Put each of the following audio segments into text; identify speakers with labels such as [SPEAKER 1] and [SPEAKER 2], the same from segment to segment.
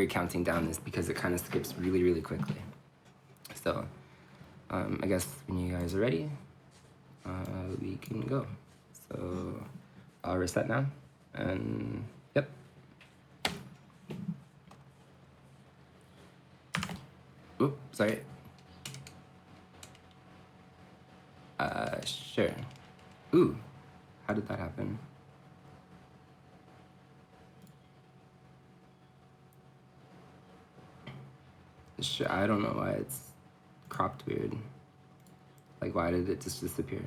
[SPEAKER 1] you're counting down is because it kind of skips really, really quickly. So I guess when you guys are ready, we can go. So I'll reset now, and yep. Oop, sorry. Sure. Ooh, how did that happen? Sure, I don't know why it's cropped weird. Like, why did it just disappear?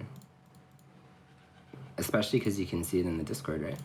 [SPEAKER 1] Especially because you can see it in the Discord, right?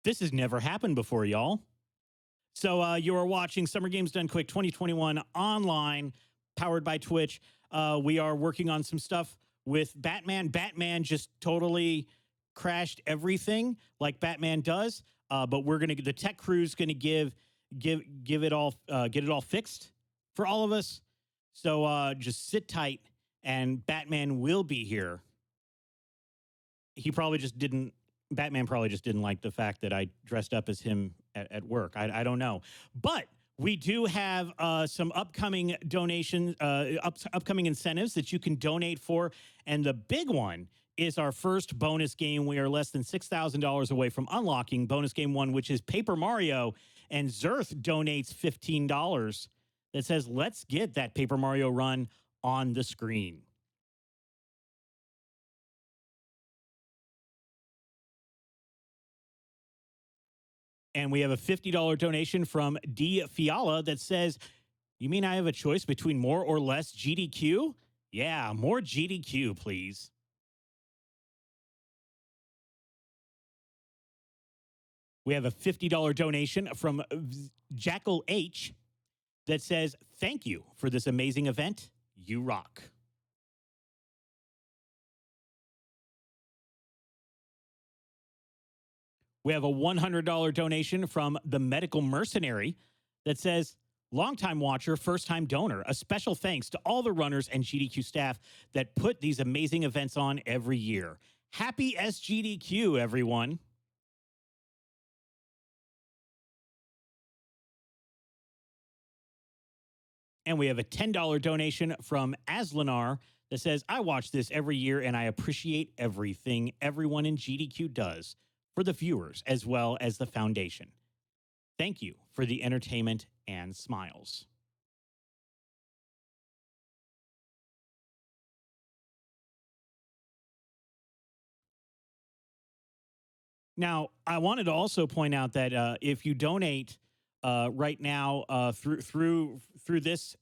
[SPEAKER 2] This has never happened before, y'all. So you are watching Summer Games Done Quick 2021 online, powered by Twitch. We are working on some stuff with Batman. Batman just totally crashed everything like Batman does. But the tech crew's gonna give it all get it all fixed for all of us. So just sit tight, and Batman will be here. Batman probably just didn't like the fact that I dressed up as him at work. I don't know. But we do have some upcoming donations, upcoming incentives that you can donate for. And the big one is our first bonus game. We are less than $6,000 away from unlocking bonus game one, which is Paper Mario. And Zerth donates $15 that says, let's get that Paper Mario run on the screen. And we have a $50 donation from D. Fiala that says, you mean I have a choice between more or less GDQ? Yeah, more GDQ, please. We have a $50 donation from Jackal H that says, thank you for this amazing event. You rock. We have a $100 donation from the Medical Mercenary that says, longtime watcher, first-time donor. A special thanks to all the runners and GDQ staff that put these amazing events on every year. Happy SGDQ, everyone. And we have a $10 donation from Aslanar that says, I watch this every year and I appreciate everything everyone in GDQ does for the viewers as well as the foundation. Thank you for the entertainment and smiles. Now, I wanted to also point out that if you donate right now through this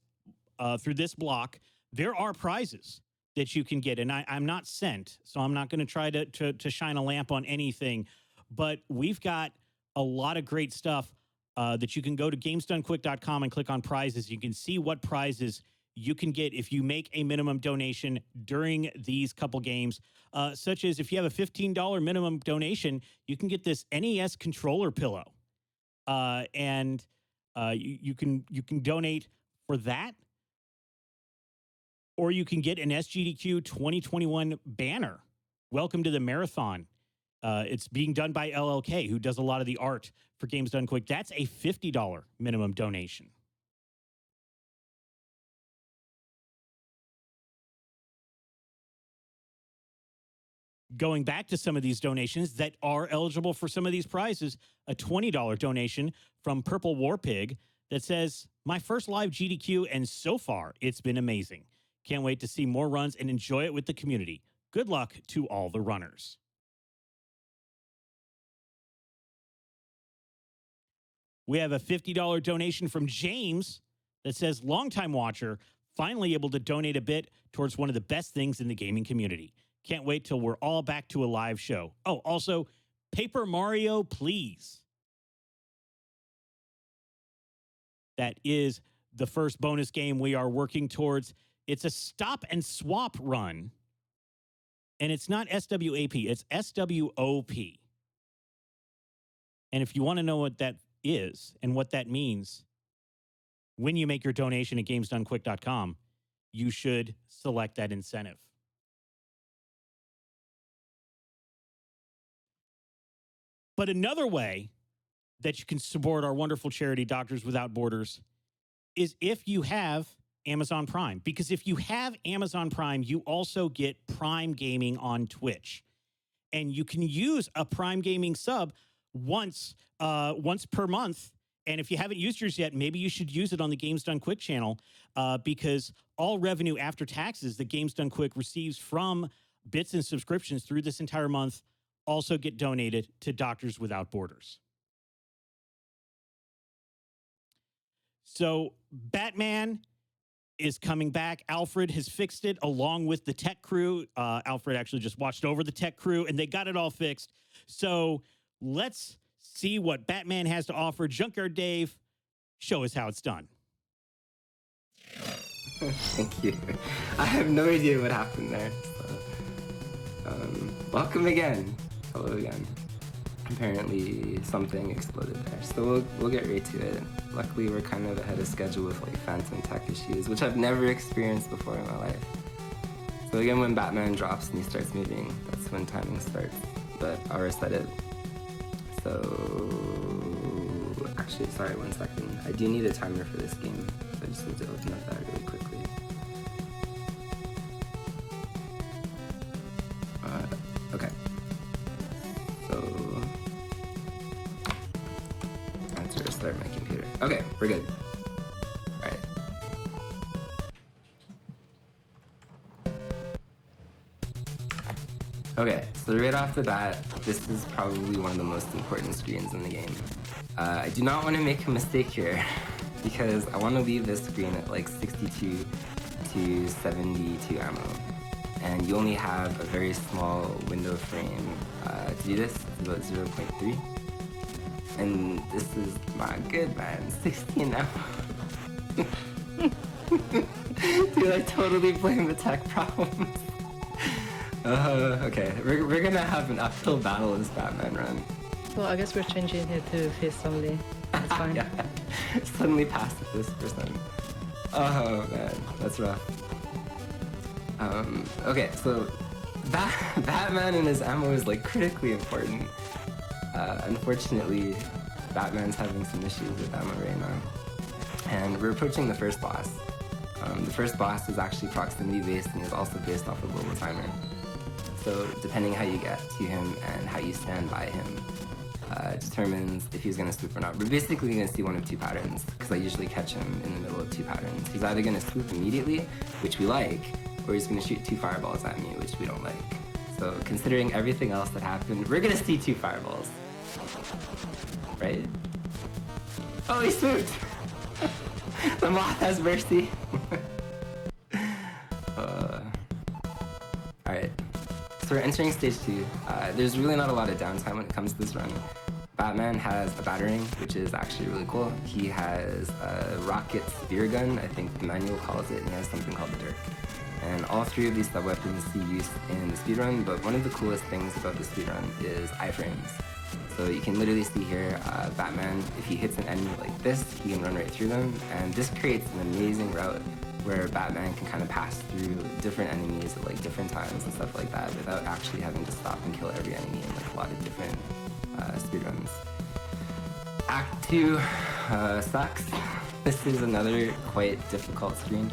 [SPEAKER 2] block, there are prizes that you can get, and I'm not sent, so I'm not going to try to shine a lamp on anything, but we've got a lot of great stuff that you can go to gamesdonequick.com and click on prizes. You can see what prizes you can get if you make a minimum donation during these couple games, such as if you have a $15 minimum donation, you can get this NES controller pillow, and you can donate for that, or you can get an SGDQ 2021 banner. Welcome to the marathon. It's being done by LLK, who does a lot of the art for Games Done Quick. That's a $50 minimum donation. Going back to some of these donations that are eligible for some of these prizes, a $20 donation from Purple War Pig that says, my first live GDQ, and so far it's been amazing. Can't wait to see more runs and enjoy it with the community. Good luck to all the runners. We have a $50 donation from James that says, longtime watcher, finally able to donate a bit towards one of the best things in the gaming community. Can't wait till we're all back to a live show. Oh, also, Paper Mario, please. That is the first bonus game we are working towards. It's a stop and swap run. And it's not SWAP, it's SWOP. And if you want to know what that is and what that means, when you make your donation at gamesdonequick.com, you should select that incentive. But another way that you can support our wonderful charity, Doctors Without Borders, is if you have Amazon Prime. Because if you have Amazon Prime, you also get Prime Gaming on Twitch. And you can use a Prime Gaming sub once per month. And if you haven't used yours yet, maybe you should use it on the Games Done Quick channel, because all revenue after taxes that Games Done Quick receives from bits and subscriptions through this entire month also get donated to Doctors Without Borders. So Batman is coming back. Alfred has fixed it along with the tech crew. Alfred actually just watched over the tech crew, and they got it all fixed. So let's see what Batman has to offer. Junkyard Dave, show us how it's done.
[SPEAKER 1] Thank you. I have no idea what happened there. So, welcome again. Hello again. Apparently something exploded there, so we'll get right to it. Luckily, we're kind of ahead of schedule with like phantom tech issues, which I've never experienced before in my life. So again, when Batman drops and he starts moving, that's when timing starts. But I'll reset it. So actually, sorry, 1 second. I do need a timer for this game, so I just need to open up that really quickly. Okay. So I have to restart my computer. Okay, we're good. All right. Okay, so right off the bat, this is probably one of the most important screens in the game. I do not want to make a mistake here, because I want to leave this screen at like 62 to 72 ammo. And you only have a very small window frame to do this. It's about 0.3. And this is not good, man. 16 ammo. Dude, I totally blame the tech problems. Okay, we're gonna have an uphill battle this Batman run.
[SPEAKER 3] Well, I guess we're changing it to Feasel only. That's fine.
[SPEAKER 1] Yeah, suddenly past this percent. Oh man, that's rough. Okay, so Batman and his ammo is like critically important. Unfortunately, Batman's having some issues with ammo right now. And we're approaching the first boss. The first boss is actually proximity based and is also based off a global timer. So depending how you get to him and how you stand by him determines if he's going to swoop or not. We're basically going to see one of two patterns because I usually catch him in the middle of two patterns. He's either going to swoop immediately, which we like, or he's going to shoot 2 fireballs at me, which we don't like. So considering everything else that happened, we're going to see 2 fireballs. Right? Oh, he swooped! The moth has mercy. Alright, so we're entering stage 2. There's really not a lot of downtime when it comes to this run. Batman has a battering, which is actually really cool. He has a rocket spear gun, I think the manual calls it, and he has something called the Dirk. And all 3 of these sub-weapons see use in the speedrun, but one of the coolest things about the speedrun is iframes. So you can literally see here, Batman, if he hits an enemy like this, he can run right through them, and this creates an amazing route where Batman can kind of pass through different enemies at like different times and stuff like that without actually having to stop and kill every enemy in like a lot of different speedruns. Act 2 sucks. This is another quite difficult screen,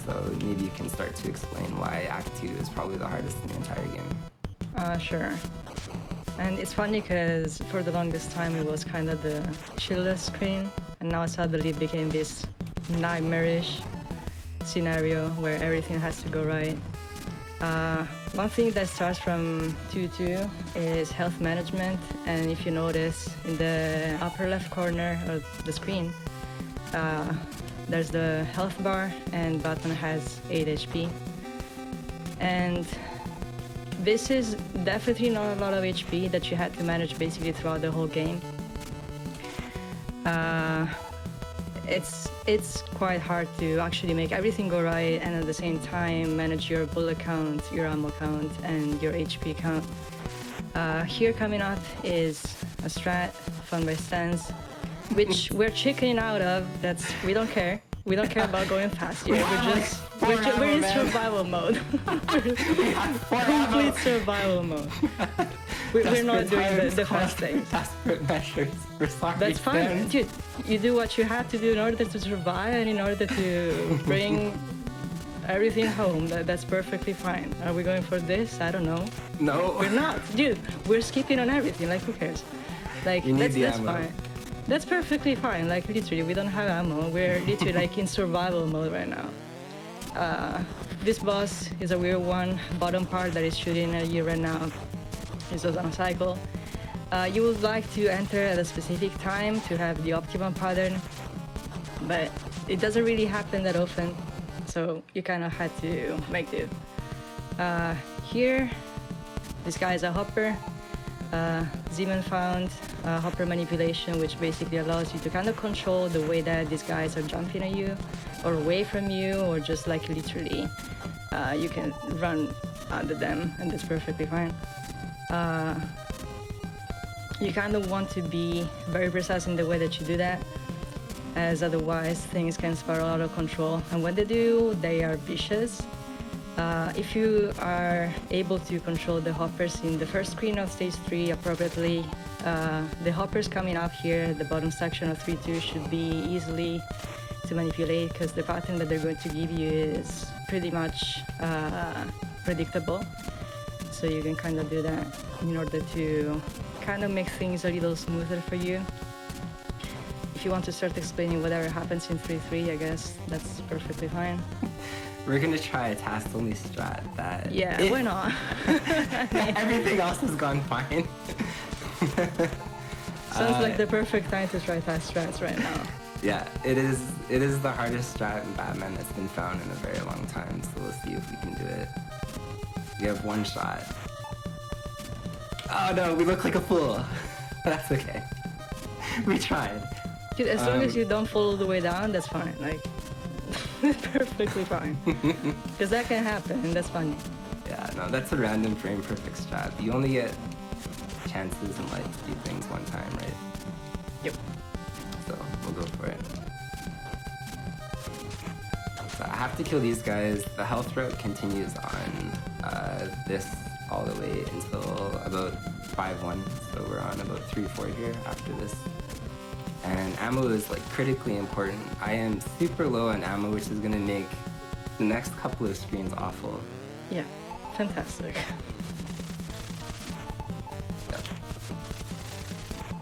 [SPEAKER 1] so maybe you can start to explain why Act 2 is probably the hardest in the entire game.
[SPEAKER 3] Sure. And it's funny because for the longest time it was kind of the chillest screen, and now suddenly it became this nightmarish scenario where everything has to go right. One thing that starts from 2-2 is health management, and if you notice in the upper left corner of the screen, there's the health bar, and Batman has 8 HP. And this is definitely not a lot of HP that you had to manage basically throughout the whole game. It's quite hard to actually make everything go right and at the same time manage your bullet count, your ammo count, and your HP count. Here coming up is a strat, Fun by Stance, which we're chickening out of. We don't care. We don't care about going fast here. We're in survival mode. Complete survival mode. We're not doing the fast things.
[SPEAKER 1] Desperate measures. We're sorry.
[SPEAKER 3] That's fine, dude. You do what you have to do in order to survive and in order to bring everything home. That's perfectly fine. Are we going for this? I don't know.
[SPEAKER 1] No.
[SPEAKER 3] We're not, dude. We're skipping on everything. Like, who cares? Like, that's fine. That's perfectly fine. Like, literally, we don't have ammo. We're literally like in survival mode right now. This boss is a weird one. Bottom part that is shooting at you right now is on a cycle. You would like to enter at a specific time to have the optimum pattern, but it doesn't really happen that often, so you kind of had to make do. Here, this guy is a hopper. Zeman found hopper manipulation, which basically allows you to kind of control the way that these guys are jumping at you, or away from you, or just like literally you can run under them, and that's perfectly fine. You kind of want to be very precise in the way that you do that, as otherwise things can spiral out of control, and when they do, they are vicious. If you are able to control the hoppers in the first screen of stage 3 appropriately, the hoppers coming up here at the bottom section of 3-2 should be easily to manipulate, because the pattern that they're going to give you is pretty much predictable. So you can kind of do that in order to kind of make things a little smoother for you. If you want to start explaining whatever happens in 3-3, I guess that's perfectly fine.
[SPEAKER 1] We're gonna try a task-only strat that...
[SPEAKER 3] Yeah, why not?
[SPEAKER 1] Everything else has gone fine.
[SPEAKER 3] Sounds like the perfect time to try task strats right now.
[SPEAKER 1] Yeah, it is the hardest strat in Batman that's been found in a very long time, so we'll see if we can do it. We have one shot. Oh no, we look like a fool. That's okay. We tried.
[SPEAKER 3] Dude, as long as you don't fall all the way down, that's fine. Like, perfectly fine. Because that can happen, and that's funny.
[SPEAKER 1] Yeah, no, that's a random frame perfect strat. You only get chances in life to do things one time, right?
[SPEAKER 3] Yep.
[SPEAKER 1] So we'll go for it. So I have to kill these guys. The health route continues on this all the way until about 5-1. So we're on about 3-4 here after this. And ammo is like critically important. I am super low on ammo, which is gonna make the next couple of screens awful.
[SPEAKER 3] Yeah, fantastic.
[SPEAKER 1] Yeah.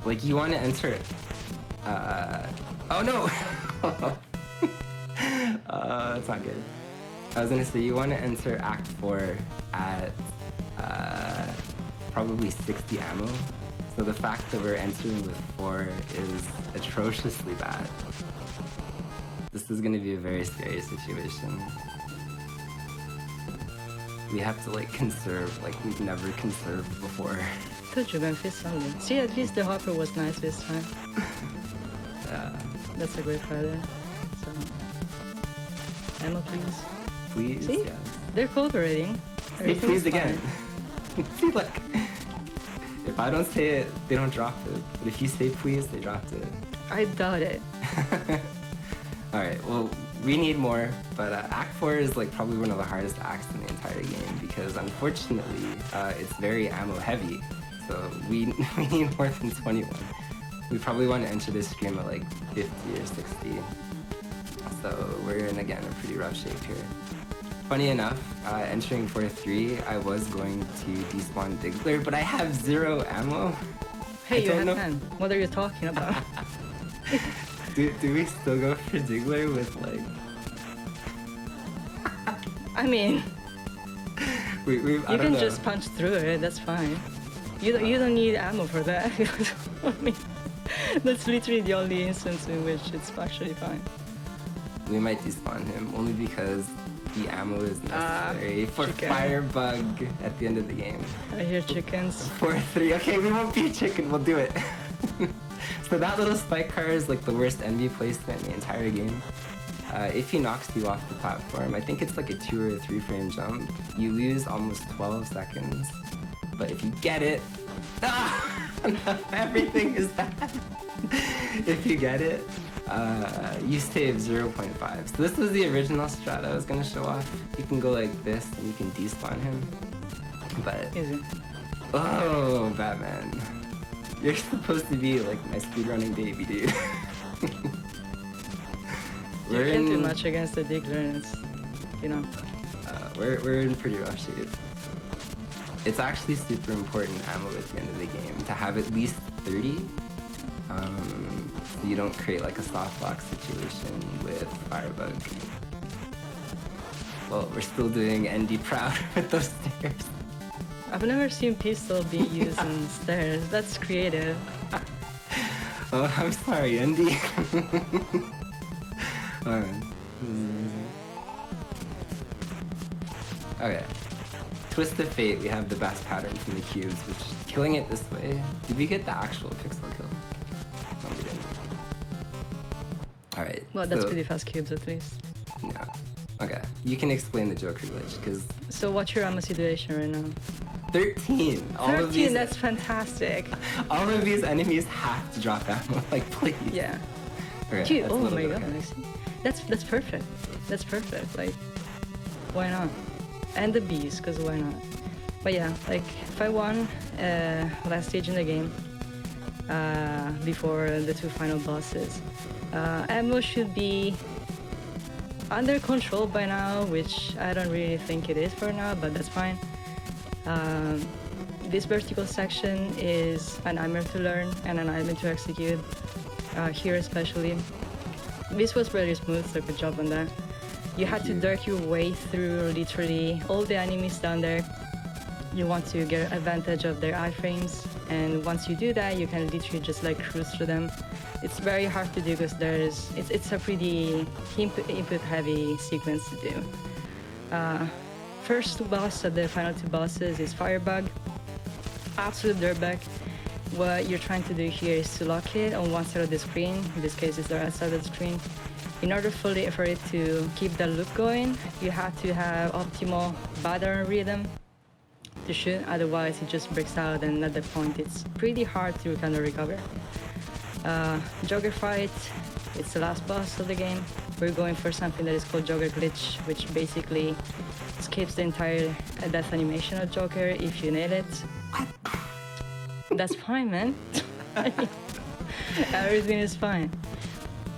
[SPEAKER 1] Like you want to enter oh no! That's not good. I was gonna say you want to enter Act 4 at probably 60 ammo. So the fact that we're entering with 4 is atrociously bad. This is gonna be a very scary situation. We have to like conserve like we've never conserved before.
[SPEAKER 3] Could you been Feasel? See, at least the hopper was nice this time.
[SPEAKER 1] Yeah.
[SPEAKER 3] That's a great fighter. So, ammo, please.
[SPEAKER 1] Please.
[SPEAKER 3] See,
[SPEAKER 1] Yes.
[SPEAKER 3] they're cooperating.
[SPEAKER 1] Say
[SPEAKER 3] Everything's
[SPEAKER 1] please
[SPEAKER 3] fine.
[SPEAKER 1] again. See, look. If I don't say it, they don't drop it. But if you say please, they dropped it.
[SPEAKER 3] I doubt it.
[SPEAKER 1] Alright, well, we need more, but Act 4 is like probably one of the hardest acts in the entire game because unfortunately, it's very ammo heavy. So we need more than 21. We probably want to enter this stream at like 50 or 60. So we're in, again, a pretty rough shape here. Funny enough, entering 4-3, I was going to despawn Diggler, but I have 0 ammo.
[SPEAKER 3] Hey,
[SPEAKER 1] I
[SPEAKER 3] you
[SPEAKER 1] don't
[SPEAKER 3] had
[SPEAKER 1] know.
[SPEAKER 3] 10. What are you talking about?
[SPEAKER 1] Do we still go for Diggler with like...
[SPEAKER 3] I mean,
[SPEAKER 1] I
[SPEAKER 3] you
[SPEAKER 1] don't
[SPEAKER 3] can
[SPEAKER 1] know.
[SPEAKER 3] just punch through it. That's fine. You don't need ammo for that. I mean, that's literally the only instance in which it's actually fine.
[SPEAKER 1] We might despawn him only because the ammo is necessary for
[SPEAKER 3] chicken.
[SPEAKER 1] Firebug at the end of the game.
[SPEAKER 3] I hear chickens.
[SPEAKER 1] 4-3. Okay, we won't be a chicken. We'll do it. So that little spike car is like the worst envy placement in the entire game. If he knocks you off the platform, I think it's like a 2 or 3 frame jump. You lose almost 12 seconds. But if you get it, everything is bad. If you get it, you save 0.5. So this was the original strat I was gonna show off. You can go like this and you can despawn him. But
[SPEAKER 3] Easy.
[SPEAKER 1] oh, Batman, you're supposed to be like my speedrunning baby, dude.
[SPEAKER 3] You can't do much against the Diggler, and it's, you know.
[SPEAKER 1] We're in pretty rough shape. It's actually super important ammo at the end of the game to have at least 30. So you don't create like a softbox situation with Firebug. Well, we're still doing ND proud with those stairs.
[SPEAKER 3] I've never seen pistol be used in stairs. That's creative.
[SPEAKER 1] Oh, I'm sorry, ND. Alright. Okay. Twist of fate, we have the best pattern from the cubes, which killing it this way. Did we get the actual pixel kill? No, we didn't. Alright.
[SPEAKER 3] Well, that's
[SPEAKER 1] so,
[SPEAKER 3] pretty fast cubes at least.
[SPEAKER 1] Yeah. Okay. You can explain the Joker glitch, because
[SPEAKER 3] So what's your ammo situation right now?
[SPEAKER 1] 13!
[SPEAKER 3] 13, that's fantastic.
[SPEAKER 1] all of these enemies have to drop ammo, like please.
[SPEAKER 3] Yeah.
[SPEAKER 1] Okay,
[SPEAKER 3] Dude,
[SPEAKER 1] that's a
[SPEAKER 3] oh
[SPEAKER 1] little
[SPEAKER 3] my
[SPEAKER 1] bit
[SPEAKER 3] god.
[SPEAKER 1] okay.
[SPEAKER 3] That's perfect. That's perfect. Like, why not? And the bees, because why not? But yeah, like, if I won last stage in the game, before the 2 final bosses, ammo should be under control by now, which I don't really think it is for now, but that's fine. This vertical section is a nightmare to learn and a nightmare to execute, here especially. This was very smooth, so good job on that. You had to dirk your way through literally all the enemies down there. You want to get advantage of their iframes, and once you do that, you can literally just like cruise through them. It's very hard to do because it's a pretty input heavy sequence to do. First boss of the final 2 bosses is Firebug. Absolute dirtbag. What you're trying to do here is to lock it on one side of the screen. In this case, it's the right side of the screen. In order for it to keep the loop going, you have to have optimal battering rhythm to shoot. Otherwise, it just breaks out, and at that point, it's pretty hard to kind of recover. Joker fight. It's the last boss of the game. We're going for something that is called Joker glitch, which basically skips the entire death animation of Joker if you nail it. That's fine, man. Everything is fine.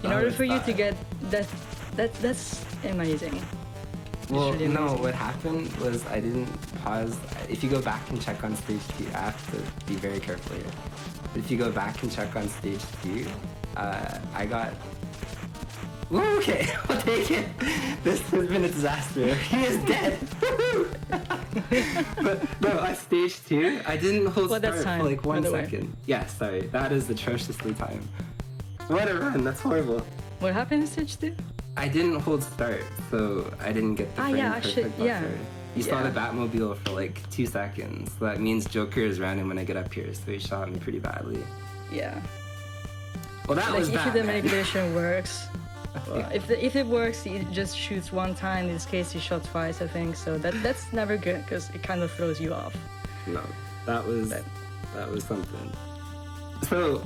[SPEAKER 3] In order for you to get that, that's amazing.
[SPEAKER 1] Well,
[SPEAKER 3] really
[SPEAKER 1] no,
[SPEAKER 3] amazing.
[SPEAKER 1] what happened was I didn't pause. If you go back and check on stage 2, I have to be very careful here. But if you go back and check on stage 2, I got... Ooh, okay, I'll take it. This has been a disaster. He is dead. But no, at stage 2, I didn't hold start for like 1 second. Yeah, sorry, that is atrociously timed. What a run, that's horrible.
[SPEAKER 3] What happened in stage 2?
[SPEAKER 1] I didn't hold start, so I didn't get the frame perfect buffer. You saw the Batmobile for like 2 seconds. So that means Joker is running when I get up here, so he shot me pretty badly.
[SPEAKER 3] Yeah.
[SPEAKER 1] Well, that was bad.
[SPEAKER 3] If the manipulation works, well, if it works, he just shoots 1 time. In this case, he shot twice, I think. So that's never good because it kind of throws you off.
[SPEAKER 1] No, that was something. So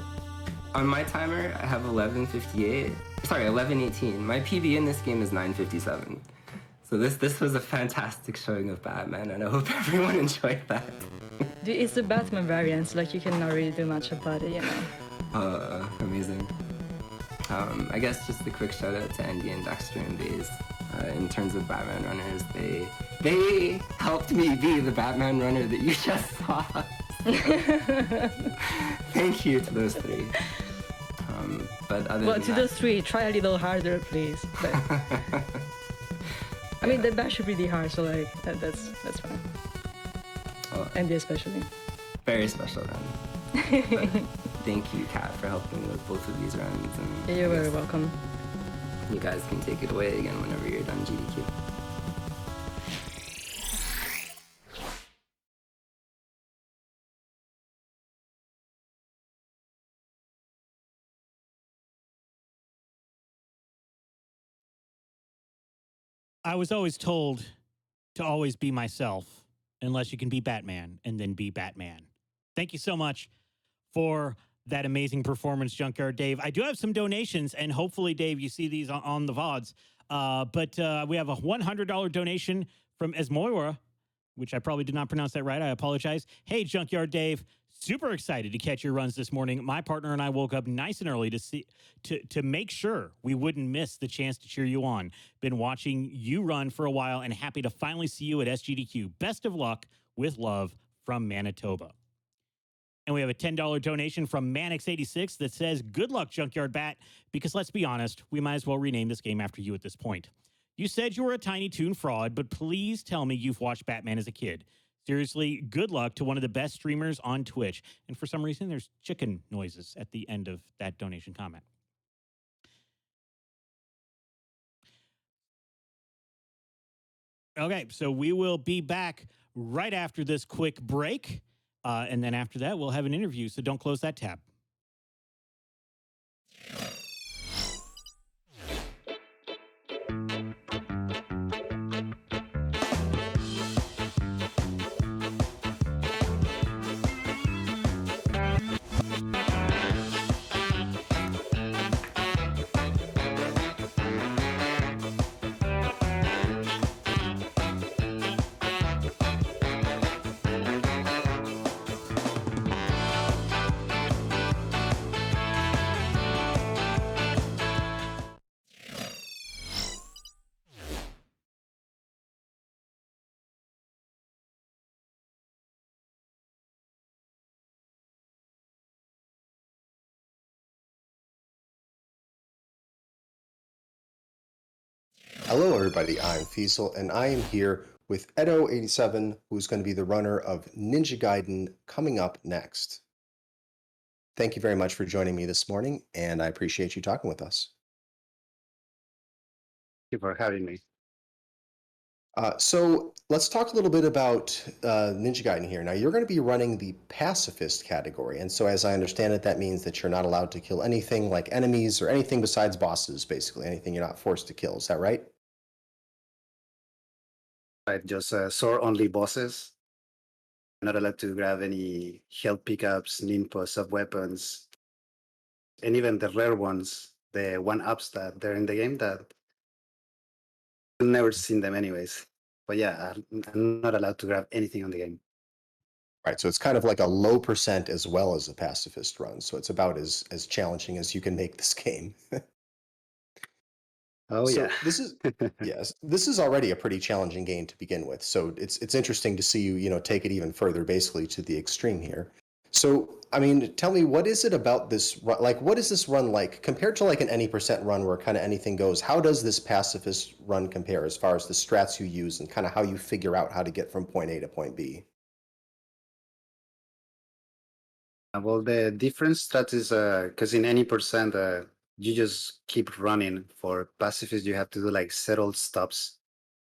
[SPEAKER 1] on my timer, I have 11:58. Sorry, 11:18. My PB in this game is 9:57. So this was a fantastic showing of Batman, and I hope everyone enjoyed that.
[SPEAKER 3] It's the Batman variant, like you cannot really do much about it, you know.
[SPEAKER 1] Amazing. I guess just a quick shout out to Andy and Dexter and Baze. In terms of Batman runners, they helped me be the Batman runner that you just saw. Thank you to those 3. But other than
[SPEAKER 3] to those 3, try a little harder, please. But, I mean, that bash is really hard, so like that's fine.
[SPEAKER 1] Well,
[SPEAKER 3] Andy especially.
[SPEAKER 1] Very special run. Thank you, Kat, for helping me with both of these runs. And
[SPEAKER 3] you're very welcome.
[SPEAKER 1] You guys can take it away again whenever you're done, GDQ.
[SPEAKER 2] I was always told to always be myself unless you can be Batman and then be Batman. Thank you so much for that amazing performance, Junkyard Dave. I do have some donations, and hopefully, Dave, you see these on the VODs. But we have a $100 donation from Esmoira, which I probably did not pronounce that right. I apologize. Hey, Junkyard Dave. Super excited to catch your runs this morning. My partner and I woke up nice and early to make sure we wouldn't miss the chance to cheer you on. Been watching you run for a while and happy to finally see you at SGDQ. Best of luck, with love, from Manitoba. And we have a $10 donation from Manix86 that says, good luck, Junkyard Bat, because let's be honest, we might as well rename this game after you at this point. You said you were a Tiny Toon fraud, but please tell me you've watched Batman as a kid. Seriously, good luck to one of the best streamers on Twitch. And for some reason, there's chicken noises at the end of that donation comment. Okay, so we will be back right after this quick break. And then after that, we'll have an interview, so don't close that tab.
[SPEAKER 4] Hello, everybody. I'm Feasel, and I am here with Edo87, who's going to be the runner of Ninja Gaiden coming up next. Thank you very much for joining me this morning, and I appreciate you talking with us.
[SPEAKER 5] Thank you for having me.
[SPEAKER 4] So let's talk a little bit about Ninja Gaiden here. Now, you're going to be running the pacifist category, and so as I understand it, that means that you're not allowed to kill anything like enemies or anything besides bosses, basically, anything you're not forced to kill. Is that right?
[SPEAKER 5] Right, just sword-only bosses. Not allowed to grab any health pickups, ninpo, sub-weapons, and even the rare ones, the one-ups that they're in the game that you've never seen them anyways. But yeah, I'm not allowed to grab anything on the game.
[SPEAKER 4] Right, so it's kind of like a low percent as well as a pacifist run. So it's about as challenging as you can make this game.
[SPEAKER 5] Oh
[SPEAKER 4] So
[SPEAKER 5] yeah.
[SPEAKER 4] this is yes, this is already a pretty challenging game to begin with. So it's interesting to see you, take it even further, basically to the extreme here. So I mean, tell me, what is it about this run? Like, what is this run like compared to like an any percent run where kind of anything goes? How does this pacifist run compare as far as the strats you use and kind of how you figure out how to get from point A to point B?
[SPEAKER 5] Well, the difference that is because in any percent, you just keep running. For pacifist, you have to do like settled stops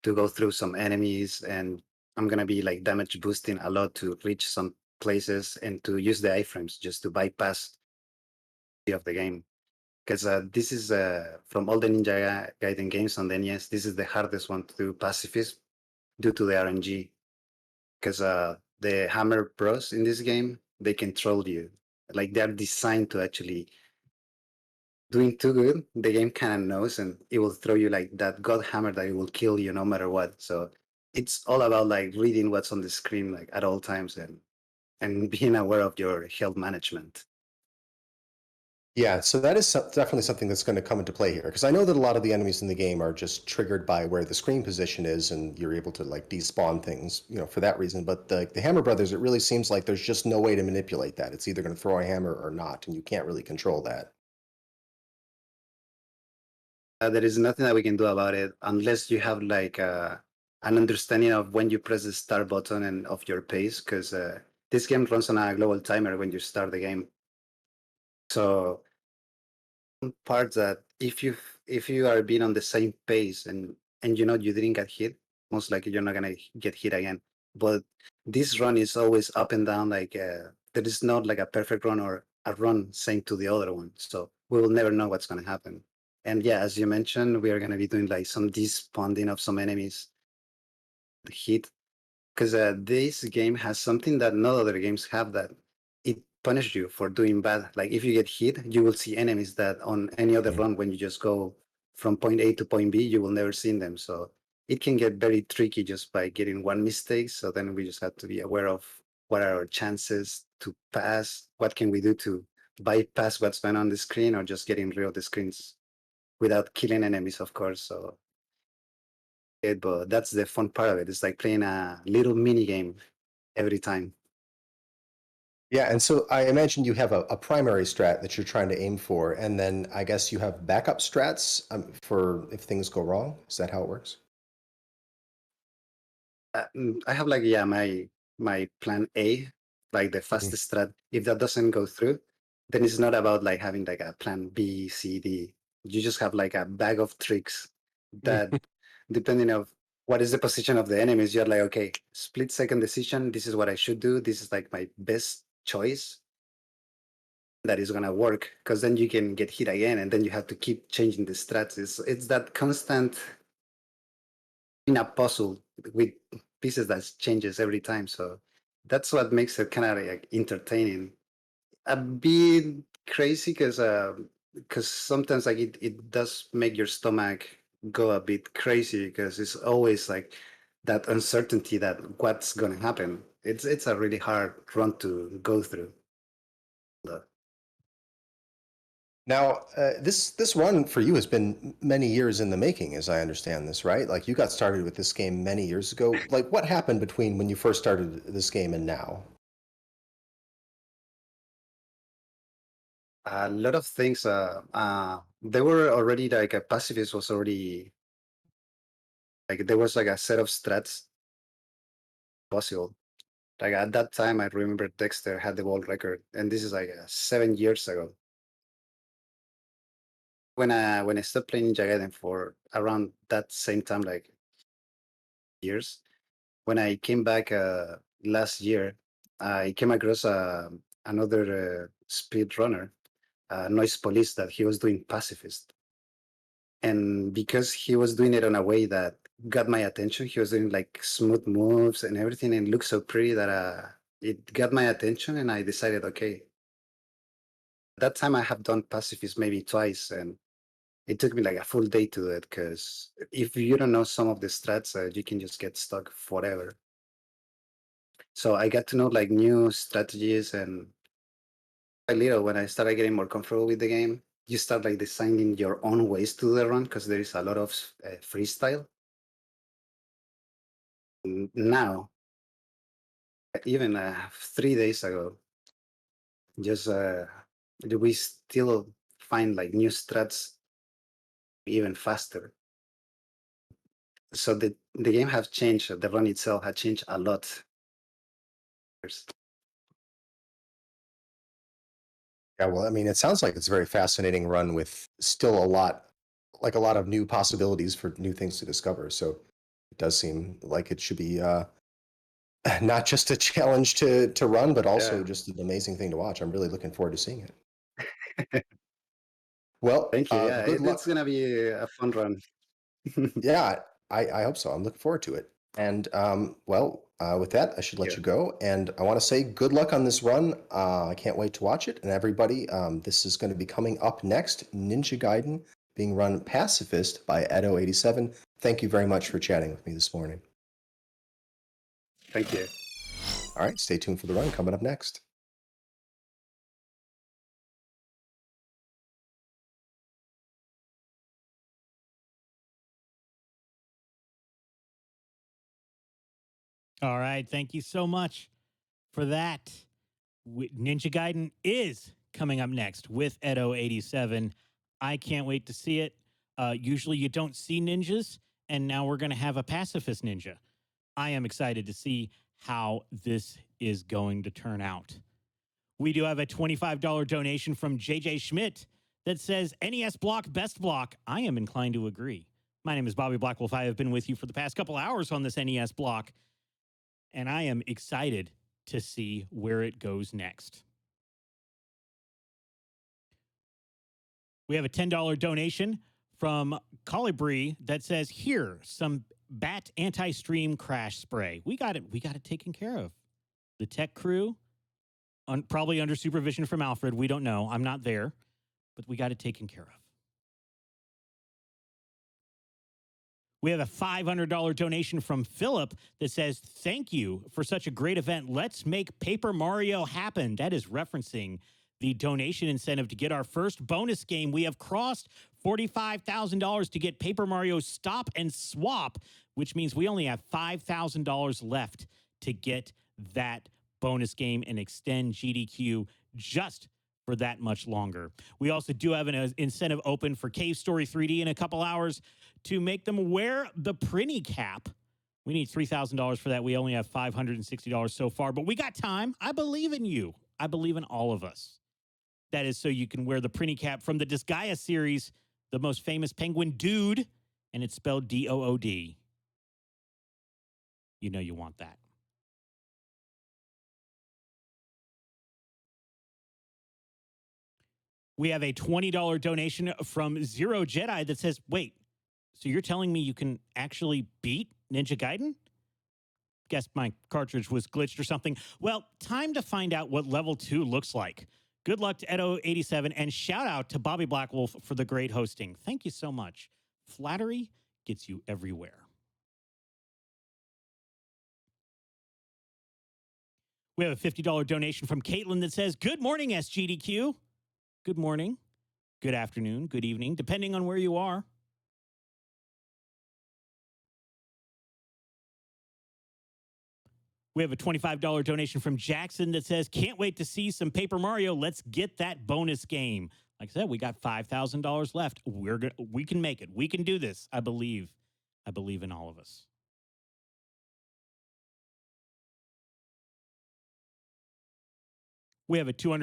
[SPEAKER 5] to go through some enemies, and I'm gonna be like damage boosting a lot to reach some places and to use the iframes just to bypass the of the game. Because this is from all the Ninja Gaiden games on the NES, this is the hardest one to do pacifist due to the RNG. Because the hammer bros in this game, they control you. Like they're designed to actually doing too good. The game kind of knows, and it will throw you like that god hammer that it will kill you no matter what. So it's all about like reading what's on the screen like at all times and being aware of your health management.
[SPEAKER 4] Yeah, so that is definitely something that's going to come into play here because I know that a lot of the enemies in the game are just triggered by where the screen position is, and you're able to like despawn things, for that reason. But the Hammer Brothers, it really seems like there's just no way to manipulate that. It's either going to throw a hammer or not, and you can't really control that.
[SPEAKER 5] There is nothing that we can do about it unless you have like an understanding of when you press the start button and of your pace, because this game runs on a global timer when you start the game. So parts that if you are being on the same pace and you didn't get hit, most likely you're not gonna get hit again. But this run is always up and down. Like there is not like a perfect run or a run same to the other one. So we will never know what's gonna happen. And yeah, as you mentioned, we are gonna be doing like some despawning of some enemies. Hit because this game has something that no other games have, that it punishes you for doing bad. Like if you get hit, you will see enemies that on any other
[SPEAKER 4] Mhm.
[SPEAKER 5] run, when you just go from point A to point B, you will never see them. So it can get very tricky just by getting one mistake. So then we just have to be aware of what are our chances to pass, what can we do to bypass what's going on the screen, or just getting rid of the screens without killing enemies, of course. So but that's the fun part of it. It's like playing a little mini game every time.
[SPEAKER 4] Yeah, and so I imagine you have a primary strat that you're trying to aim for, and then I guess you have backup strats for if things go wrong. Is that how it works?
[SPEAKER 5] I have like my plan A, like the
[SPEAKER 4] Mhm.
[SPEAKER 5] fastest strat. If that doesn't go through, then it's not about like having like a plan B, C, D. You just have like a bag of tricks that, depending of what is the position of the enemies, you're like, okay, split second decision. This is what I should do. This is like my best choice that is gonna work, because then you can get hit again, and then you have to keep changing the strats. It's that constant in a puzzle with pieces that changes every time. So that's what makes it kind of like entertaining. A bit crazy because sometimes like it does make your stomach go a bit crazy, because it's always like that uncertainty that what's gonna happen. It's a really hard run to go through.
[SPEAKER 4] Now, this run for you has been many years in the making, as I understand this, right? Like you got started with this game many years ago. Like what happened between when you first started this game and now?
[SPEAKER 5] A lot of things. They were already like a pacifist was already like there was like a set of strats possible. Like at that time, I remember Dexter had the world record, and this is like 7 years ago. When I stopped playing Ninja Gaiden for around that same time, like years, when I came back last year, I came across another speed runner, Noise Police, that he was doing pacifist. And because he was doing it in a way that got my attention, he was doing like smooth moves and everything, and looked so pretty that it got my attention, and I decided, okay. That time I have done pacifist maybe twice, and it took me like a full day to do it, because if you don't know some of the strats, you can just get stuck forever. So I got to know like new strategies, and a little when I started getting more comfortable with the game, you start like designing your own ways to do the run because there is a lot of freestyle. Now, even 3 days ago, just we still find like new strats even faster. So the game has changed. The run itself had changed a lot.
[SPEAKER 4] Yeah, well, I mean, it sounds like it's a very fascinating run with still a lot of new possibilities for new things to discover. So it does seem like it should be not just a challenge to run, but also
[SPEAKER 5] Yeah.
[SPEAKER 4] just an amazing thing to watch. I'm really looking forward to seeing it. Well,
[SPEAKER 5] Thank you. Yeah,
[SPEAKER 4] good
[SPEAKER 5] it's
[SPEAKER 4] luck.
[SPEAKER 5] gonna be a fun run.
[SPEAKER 4] Yeah, I hope so. I'm looking forward to it. And well, with that, I should let
[SPEAKER 5] Yeah.
[SPEAKER 4] you go. And I want to say good luck on this run. I can't wait to watch it. And everybody, this is going to be coming up next, Ninja Gaiden, being run Pacifist by Edo87. Thank you very much for chatting with me this morning.
[SPEAKER 5] Thank you.
[SPEAKER 4] All right, stay tuned for the run coming up next.
[SPEAKER 2] All right. Thank you so much for that. Ninja Gaiden is coming up next with Edo87. I can't wait to see it. Usually you don't see ninjas, and now we're going to have a pacifist ninja. I am excited to see how this is going to turn out. We do have a $25 donation from JJ Schmidt that says, NES block, best block. I am inclined to agree. My name is Bobby Blackwolf. I have been with you for the past couple hours on this NES block, and I am excited to see where it goes next. We have a $10 donation from Colibri that says, here, some bat anti-stream crash spray. We got it taken care of. The tech crew, probably under supervision from Alfred. We don't know. I'm not there, but we got it taken care of. We have a $500 donation from Philip that says, thank you for such a great event. Let's make Paper Mario happen. That is referencing the donation incentive to get our first bonus game. We have crossed $45,000 to get Paper Mario Stop and Swap, which means we only have $5,000 left to get that bonus game and extend GDQ just for that much longer. We also do have an incentive open for Cave Story 3D in a couple hours to make them wear the Prinny cap. We need $3,000 for that. We only have $560 so far, but we got time. I believe in you. I believe in all of us. That is so you can wear the Prinny cap from the Disgaea series, the most famous penguin dude, and it's spelled D-O-O-D. You know you want that. We have a $20 donation from Zero Jedi that says, wait, so you're telling me you can actually beat Ninja Gaiden? Guess my cartridge was glitched or something. Well, time to find out what level 2 looks like. Good luck to Edo87, and shout out to Bobby Blackwolf for the great hosting. Thank you so much. Flattery gets you everywhere. We have a $50 donation from Caitlin that says, good morning, SGDQ. Good morning, good afternoon, good evening, depending on where you are. We have a $25 donation from Jackson that says, can't wait to see some Paper Mario. Let's get that bonus game. Like I said, we got $5,000 left. We can make it. We can do this. I believe in all of us. We have a $200